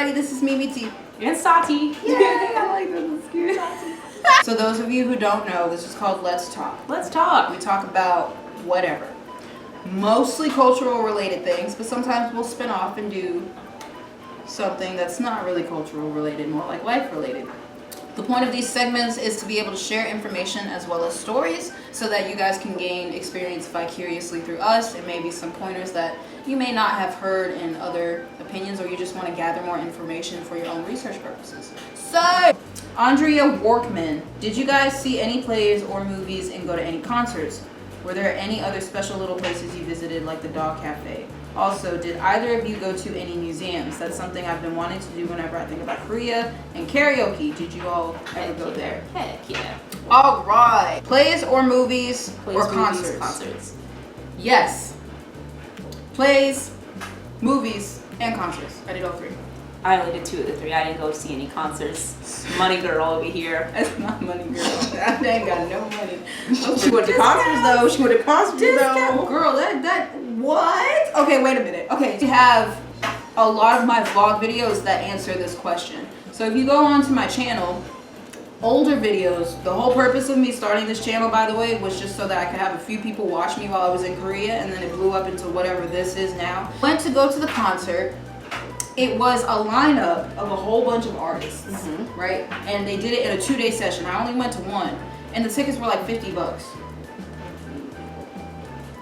everybody, this is Mimi T. And Sati. Yay, I like that. That's cute. So those of you who don't know, this is called Let's Talk. Let's talk. We talk about whatever. Mostly cultural related things, but sometimes we'll spin off and do something that's not really cultural related, more like life related. The point of these segments is to be able to share information as well as stories so that you guys can gain experience vicariously through us, and maybe some pointers that you may not have heard in other opinions, or you just want to gather more information for your own research purposes. So, Andrea Workman, did you guys see any plays or movies and go to any concerts? Were there any other special little places you visited, like the Dog Cafe? Also, did either of you go to any museums? That's something I've been wanting to do whenever I think about Korea. And karaoke, did you all ever go there? Heck yeah. All right. Plays or movies Plays, or movies, concerts? Yes. Plays, movies, and concerts. I did all three. I only did 2 of the 3. I didn't go see any concerts. Money girl over here. That's not money, girl. I ain't got no money. She went to concerts though. She went to concerts though. Girl, that what? Okay, wait a minute. Okay, we have a lot of my vlog videos that answer this question. So if you go onto my channel, older videos, the whole purpose of me starting this channel, by the way, was just so that I could have a few people watch me while I was in Korea, and then it blew up into whatever this is now. Went to go to the concert. It was a lineup of a whole bunch of artists, right? And they did it in a 2-day session. I only went to one, and the tickets were like $50.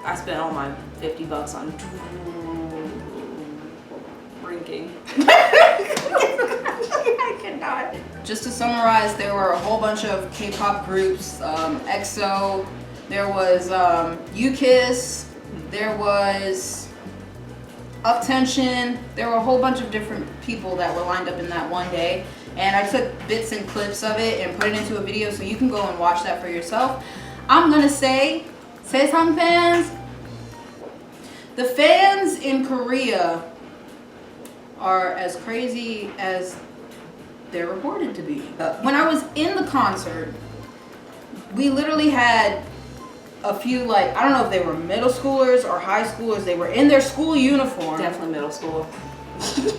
I spent all my $50 on drinking. I cannot. Just to summarize, there were a whole bunch of K-pop groups, EXO, there was UKISS, there was Up Tension. There were a whole bunch of different people that were lined up in that one day, and I took bits and clips of it and put it into a video so you can go and watch that for yourself. I'm gonna say some fans. The fans in Korea are as crazy as they're reported to be. When I was in the concert, we literally had a few, like, I don't know if they were middle schoolers or high schoolers. They were in their school uniform. Definitely middle school.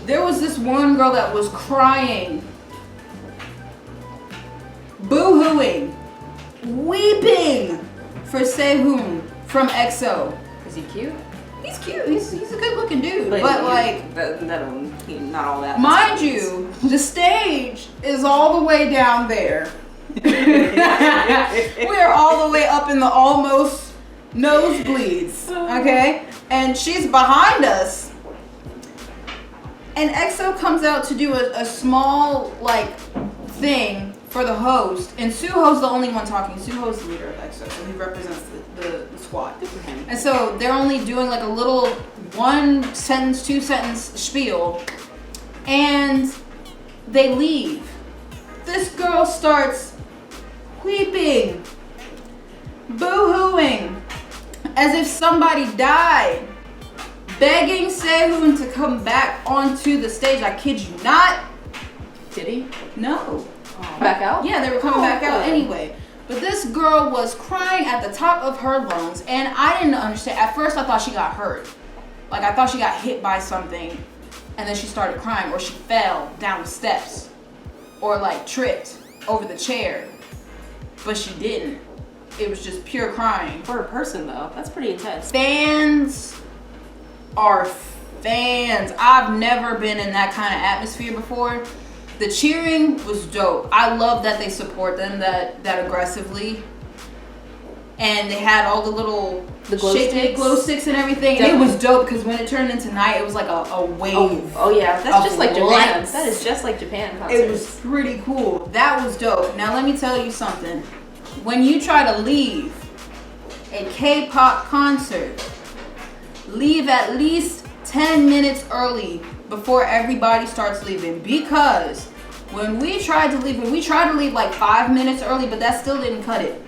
There was this one girl that was crying, boo-hooing, weeping for Sehun from EXO. Is he cute? He's cute. He's a good-looking dude. But like, not all that. mind you, the stage is all the way down there. We're all the way up in the almost nosebleeds, okay? And she's behind us. And EXO comes out to do a small, like, thing for the host. And Suho's the only one talking. Suho's the leader of EXO, so he represents the squad. And so they're only doing like a little 1-sentence, 2-sentence spiel. And they leave. This girl starts weeping, boo-hooing, as if somebody died, begging Sehun to come back onto the stage. I kid you not. Did he? No. Back out? Yeah, they were coming back out anyway. But this girl was crying at the top of her lungs, and I didn't understand. At first, I thought she got hurt. Like, I thought she got hit by something, and then she started crying, or she fell down the steps, or like tripped over the chair. But she didn't. It was just pure crying. For a person, though, that's pretty intense. Fans are fans. I've never been in that kind of atmosphere before. The cheering was dope. I love that they support them that aggressively. And they had all the little glow sticks and everything. And it was dope because when it turned into night, it was like a wave. Oh yeah, that's just like Japan. Lights. That is just like Japan concerts. It was pretty cool. That was dope. Now let me tell you something. When you try to leave a K-pop concert, leave at least 10 minutes early before everybody starts leaving, because when we tried to leave like 5 minutes early, but that still didn't cut it.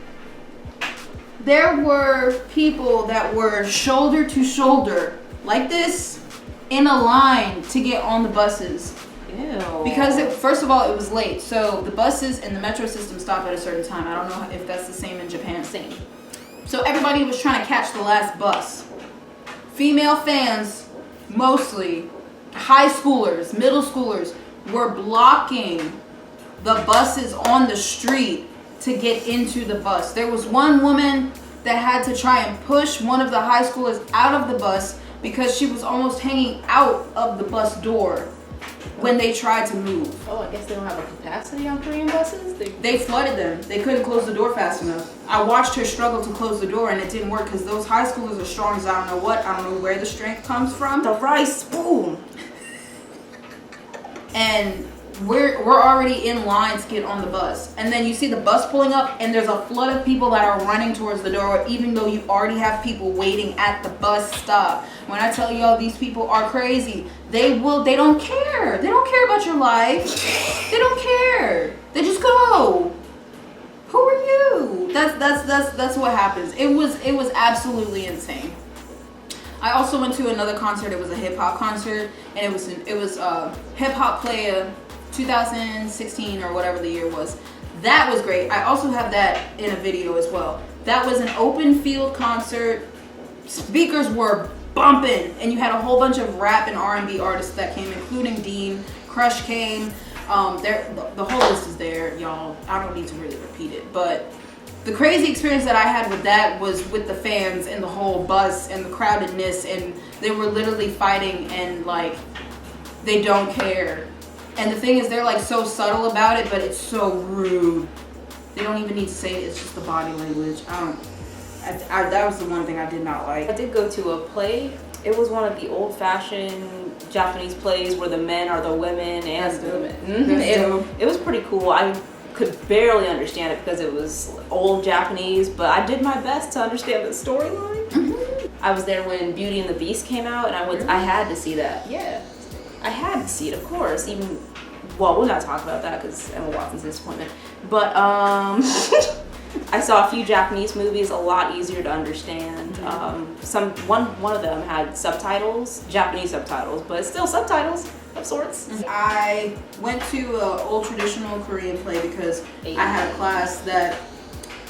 There were people that were shoulder to shoulder like this in a line to get on the buses. Ew. Because first of all, it was late, so the buses and the metro system stop at a certain time. I don't know if that's the same in Japan. Same. So everybody was trying to catch the last bus. Female fans, mostly high schoolers, middle schoolers, were blocking the buses on the street to get into the bus. There was one woman that had to try and push one of the high schoolers out of the bus because she was almost hanging out of the bus door when they tried to move. Oh, I guess they don't have a capacity on Korean buses? They flooded them. They couldn't close the door fast enough. I watched her struggle to close the door and it didn't work because those high schoolers are strong as I don't know what. I don't know where the strength comes from. The rice spoon. And we're already in line to get on the bus. And then you see the bus pulling up and there's a flood of people that are running towards the door even though you already have people waiting at the bus stop. When I tell y'all these people are crazy, they don't care. They don't care about your life. They don't care. They just go. Who are you? That's what happens. It was absolutely insane. I also went to another concert. It was a hip hop concert, and it was Hip Hop Playa 2016 or whatever the year was. That was great. I also have that in a video as well. That was an open field concert. Speakers were bumping, and you had a whole bunch of rap and R&B artists that came, including Dean. Crush came. The whole list is there, y'all. I don't need to really repeat it, but the crazy experience that I had with that was with the fans and the whole bus and the crowdedness, and they were literally fighting and like they don't care. And the thing is, they're like so subtle about it, but it's so rude. They don't even need to say it. It's just the body language. That was the one thing I did not like. I did go to a play. It was one of the old-fashioned Japanese plays where the men are the women and the women. Mm-hmm. It was pretty cool. I could barely understand it because it was old Japanese, but I did my best to understand the storyline. Mm-hmm. I was there when Beauty and the Beast came out, and I had to see that. Yeah, I had to see it, of course. Well, we'll not talk about that because Emma Watson's a disappointment. But I saw a few Japanese movies, a lot easier to understand. One of them had subtitles, Japanese subtitles, but still subtitles of sorts. I went to an old traditional Korean play because I had a class that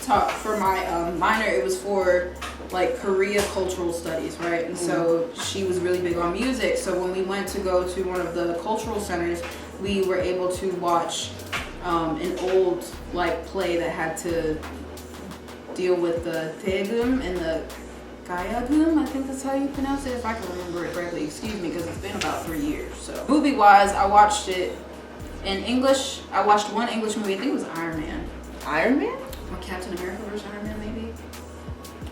taught for my minor. It was for like Korea cultural studies, right? And so she was really big on music. So when we went to go to one of the cultural centers, we were able to watch an old like play that had to deal with the Taegum and the Gayagum, I think that's how you pronounce it, if I can remember it correctly. Excuse me, because it's been about 3 years. So movie-wise, I watched it in English. I watched one English movie. I think it was Iron Man. Iron Man? Or Captain America versus Iron Man, maybe.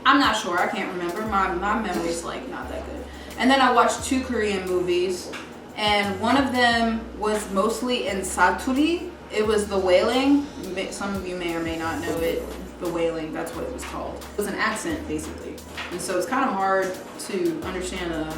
I'm not sure. I can't remember. My memory's like not that good. And then I watched 2 Korean movies, and one of them was mostly in Saturi. It was The Wailing. Some of you may or may not know it. The Wailing, that's what it was called. It was an accent, basically. And so it's kind of hard to understand a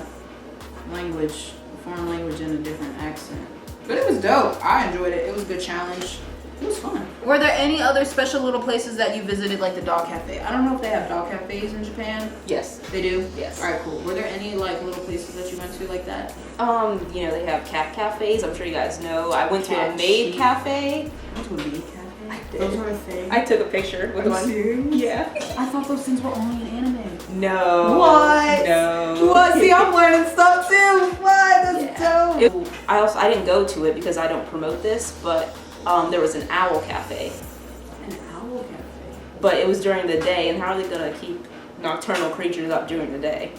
foreign language in a different accent. But it was dope. I enjoyed it. It was a good challenge. It was fun. Were there any other special little places that you visited, like the dog cafe? I don't know if they have dog cafes in Japan. Yes. They do? Yes. Alright, cool. Were there any like little places that you went to like that? They have cat cafes. I'm sure you guys know. I went to a maid cafe. I went to a maid cafe? Those are a thing? I took a picture with one. Serious? Yeah. I thought those things were only in anime. No. What? No. What? See, I'm learning stuff too. What? That's dope. I didn't go to it because I don't promote this, but there was an owl cafe. An owl cafe? But it was during the day, and how are they gonna keep nocturnal creatures up during the day?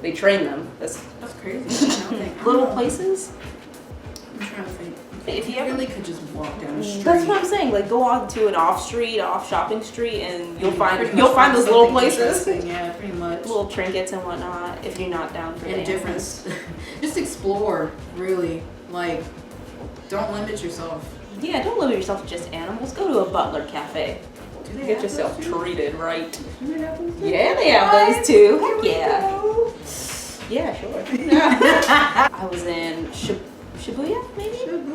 They train them. That's crazy. Little places? I'm trying to think. If you really could just walk down the street. That's what I'm saying. Like go on to an off shopping street, and you'll find those little places. Yeah, pretty much. Little trinkets and whatnot. If you're not down for and difference. Just explore, really. Like, don't limit yourself. Yeah, don't limit yourself to just animals. Go to a butler cafe. Get yourself treated right. Do they have those? Yeah, they have those too. Heck yeah. Yeah, sure. I was in Shibuya, maybe? Shibuya.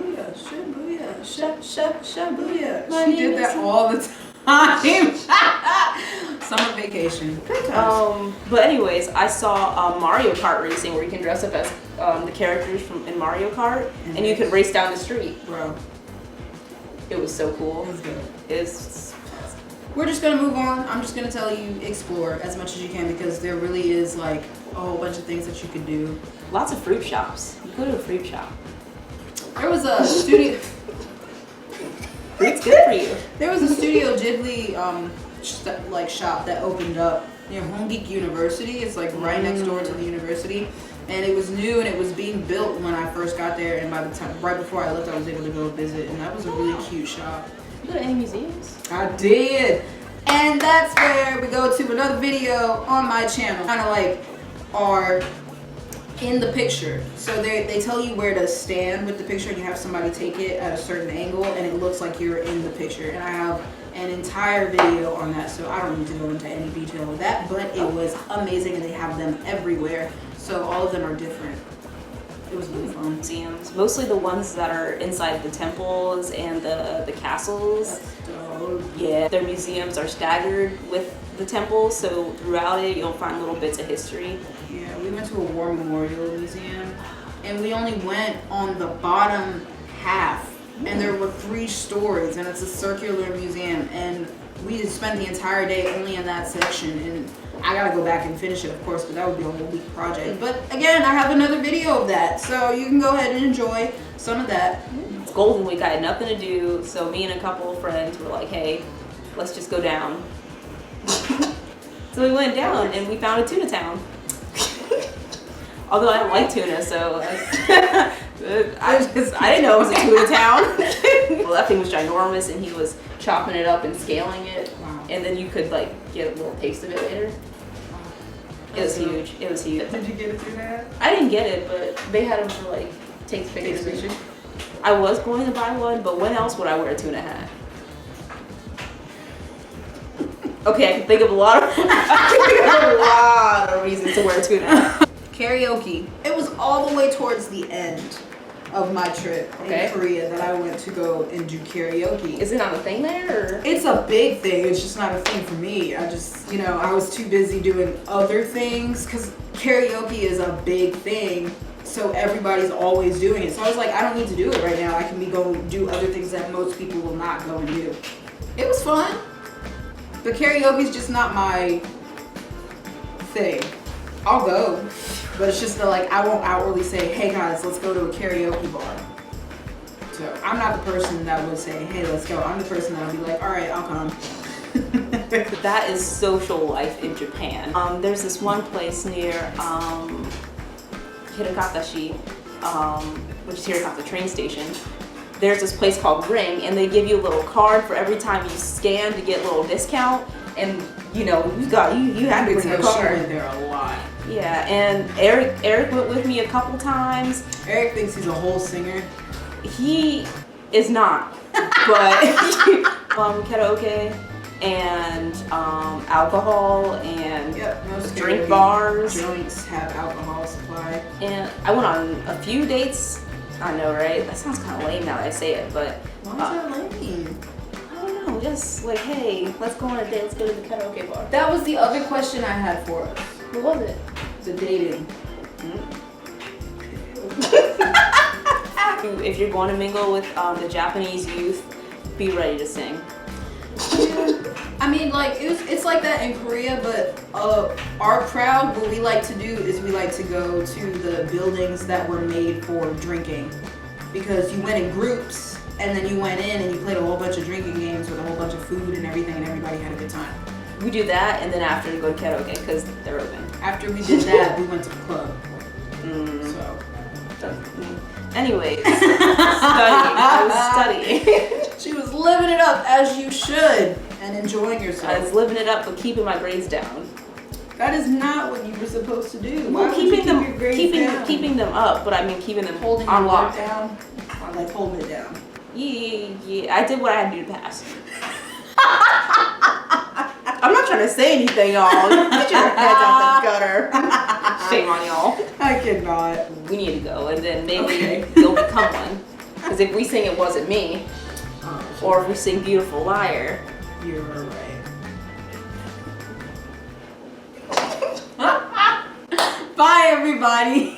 She did that all the time. Summer vacation. Good times. But anyways, I saw Mario Kart racing where you can dress up as the characters in Mario Kart, and you can race down the street. Bro. It was so cool. It was good. We're just gonna move on. I'm just gonna tell you explore as much as you can because there really is like a whole bunch of things that you could do. Lots of fruit shops. You go to a fruit shop. There was a studio. It's good for you. There was a Studio Ghibli shop that opened up near Home Geek University. It's like right next door to the university, and it was new and it was being built when I first got there. And by the time, right before I left, I was able to go visit, and that was a really cute shop. You go to any museums? I did, and that's where we go to another video on my channel. Kind of like are in the picture, so they tell you where to stand with the picture, and you have somebody take it at a certain angle, and it looks like you're in the picture. And I have an entire video on that, so I don't need to go into any detail with that, but it was amazing, and they have them everywhere, so all of them are different. It was really fun. Museums, mostly the ones that are inside the temples and the castles. That's dope. Yeah, their museums are staggered with the temples, so throughout it you'll find little bits of history. Yeah, we went to a war memorial museum, and we only went on the bottom half, and there were 3 stories, and it's a circular museum, and we spent the entire day only in that section, and I gotta go back and finish it, of course, but that would be a whole week project. But again, I have another video of that, so you can go ahead and enjoy some of that. It's Golden Week, I had nothing to do, so me and a couple of friends were like, hey, let's just go down. So we went down and we found a tuna town. Although I don't like tuna, so I didn't know it was a tuna town. Well, that thing was ginormous, and he was chopping it up and scaling it. Wow. And then you could like get a little taste of it later. It was huge. It was huge. Did you get a tuna hat? I didn't get it, but they had them for like take pictures. I was going to buy one, but when else would I wear a tuna hat? Okay, I can think of a lot of reasons to wear a tuna hat. Karaoke. It was all the way towards the end of my trip in Korea that I went to go and do karaoke. Is it not a thing there? Or? It's a big thing. It's just not a thing for me. I just, I was too busy doing other things, because karaoke is a big thing. So everybody's always doing it. So I was like, I don't need to do it right now. I can be going to do other things that most people will not go and do. It was fun. But karaoke is just not my thing. I'll go, but it's just that I won't outwardly say, hey guys, let's go to a karaoke bar. So I'm not the person that would say, hey, let's go. I'm the person that would be like, all right, I'll come. That is social life in Japan. There's this one place near Hirakatashi, which is Hirakata train station. There's this place called Ring, and they give you a little card for every time you scan to get a little discount. And you had to bring your card. She went there a lot. Yeah, and Eric went with me a couple times. Eric thinks he's a whole singer. He is not, but karaoke and alcohol and drink bars. Joints have alcohol supply. And I went on a few dates. I know, right? That sounds kind of lame now that I say it, but why is that lame? I don't know. Just like, hey, let's go on a date. Let's go to the karaoke bar. That was the other question I had for us. What was it? The dating. If you're going to mingle with the Japanese youth, be ready to sing. I mean, it's like that in Korea, but our crowd, what we like to do is we like to go to the buildings that were made for drinking, because you went in groups and then you went in and you played a whole bunch of drinking games with a whole bunch of food and everything, and everybody had a good time. We do that, and then after we go to karaoke because they're open. After we did that, we went to the club. Anyways, I was studying. She was living it up as you should and enjoying yourself. I was living it up, but keeping my grades down. That is not what you were supposed to do. Well, keeping them up, but I mean keeping them holding on lock. Down, or like holding it down. Yeah. I did what I had to do to pass. I'm not trying to say anything, y'all. Get your heads out the gutter. Shame on y'all. I cannot. We need to go, and then maybe you'll become one. Because if we sing It Wasn't Me, or if we sing Beautiful Liar, you're right. Bye, everybody.